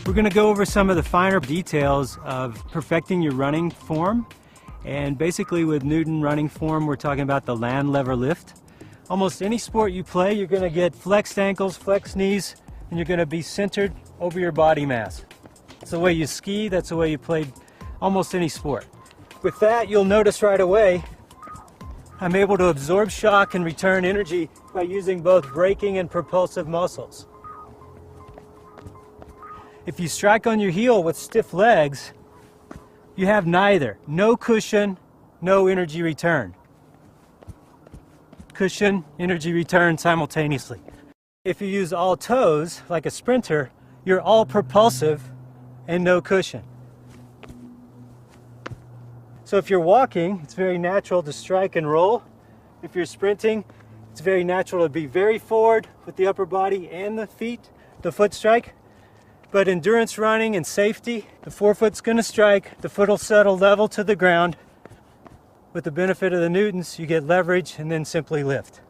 We're going to go over some of the finer details of perfecting your running form. And basically with Newton running form, we're talking about the land lever lift. Almost any sport you play, you're going to get flexed ankles, flexed knees, and you're going to be centered over your body mass. That's the way you ski, that's the way you play almost any sport. With that, you'll notice right away, I'm able to absorb shock and return energy by using both braking and propulsive muscles. If you strike on your heel with stiff legs, you have neither. No cushion, no energy return. Cushion, energy return simultaneously. If you use all toes, like a sprinter, you're all propulsive and no cushion. So if you're walking, it's very natural to strike and roll. If you're sprinting, it's very natural to be very forward with the upper body and the feet, the foot strike. But endurance running and safety, the forefoot's going to strike, the foot will settle level to the ground. With the benefit of the Newtons, you get leverage and then simply lift.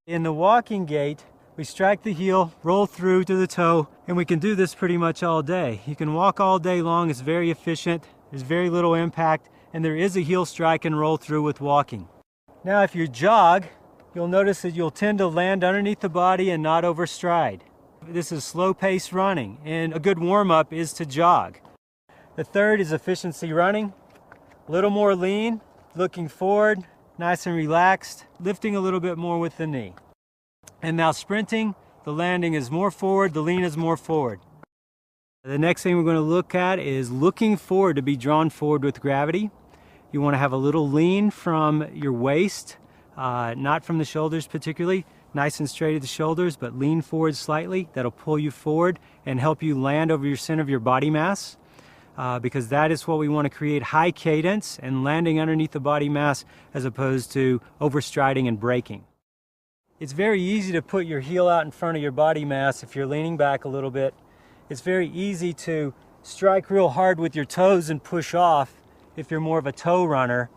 In the walking gait, we strike the heel, roll through to the toe, and we can do this pretty much all day. You can walk all day long, it's very efficient, there's very little impact, and there is a heel strike and roll through with walking. Now if you jog, you'll notice that you'll tend to land underneath the body and not overstride. This is slow-paced running, and a good warm-up is to jog. The third is efficiency running. A little more lean, looking forward, nice and relaxed, lifting a little bit more with the knee. And now sprinting, the landing is more forward, the lean is more forward. The next thing we're going to look at is looking forward to be drawn forward with gravity. You want to have a little lean from your waist, not from the shoulders particularly. Nice and straight at the shoulders, but lean forward slightly. That'll pull you forward and help you land over your center of your body mass, because that is what we want to create, high cadence and landing underneath the body mass as opposed to overstriding and braking. It's very easy to put your heel out in front of your body mass if you're leaning back a little bit. It's very easy to strike real hard with your toes and push off if you're more of a toe runner.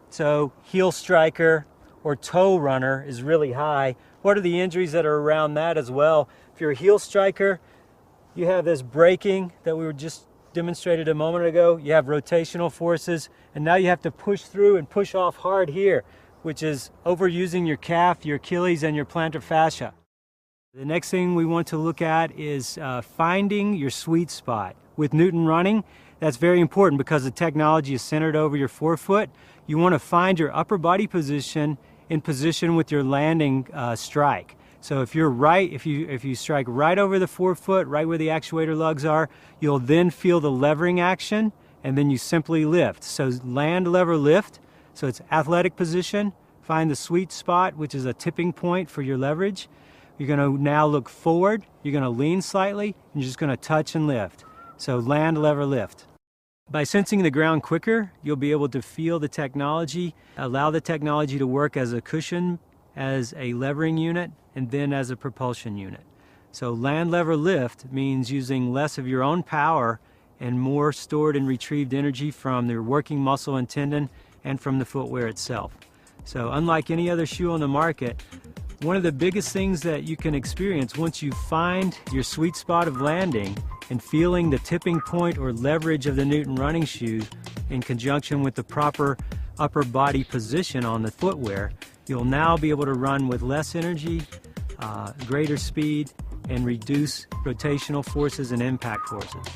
So heel striker or toe runner is really high. What are the injuries that are around that as well? If you're a heel striker, you have this braking that we were just demonstrated a moment ago. You have rotational forces, and now you have to push through and push off hard here, which is overusing your calf, your Achilles, and your plantar fascia. The next thing we want to look at is finding your sweet spot. With Newton running, that's very important because the technology is centered over your forefoot. You want to find your upper body position in position with your landing strike. So if you're right, if you strike right over the forefoot, right where the actuator lugs are, you'll then feel the levering action, and then you simply lift. So land, lever, lift. So it's athletic position. Find the sweet spot, which is a tipping point for your leverage. You're going to now look forward. You're going to lean slightly, and you're just going to touch and lift. So land, lever, lift. By sensing the ground quicker, you'll be able to feel the technology, allow the technology to work as a cushion, as a levering unit, and then as a propulsion unit. So land, lever, lift means using less of your own power and more stored and retrieved energy from your working muscle and tendon and from the footwear itself. So unlike any other shoe on the market, one of the biggest things that you can experience once you find your sweet spot of landing and feeling the tipping point or leverage of the Newton running shoe in conjunction with the proper upper body position on the footwear, you'll now be able to run with less energy, greater speed, and reduce rotational forces and impact forces.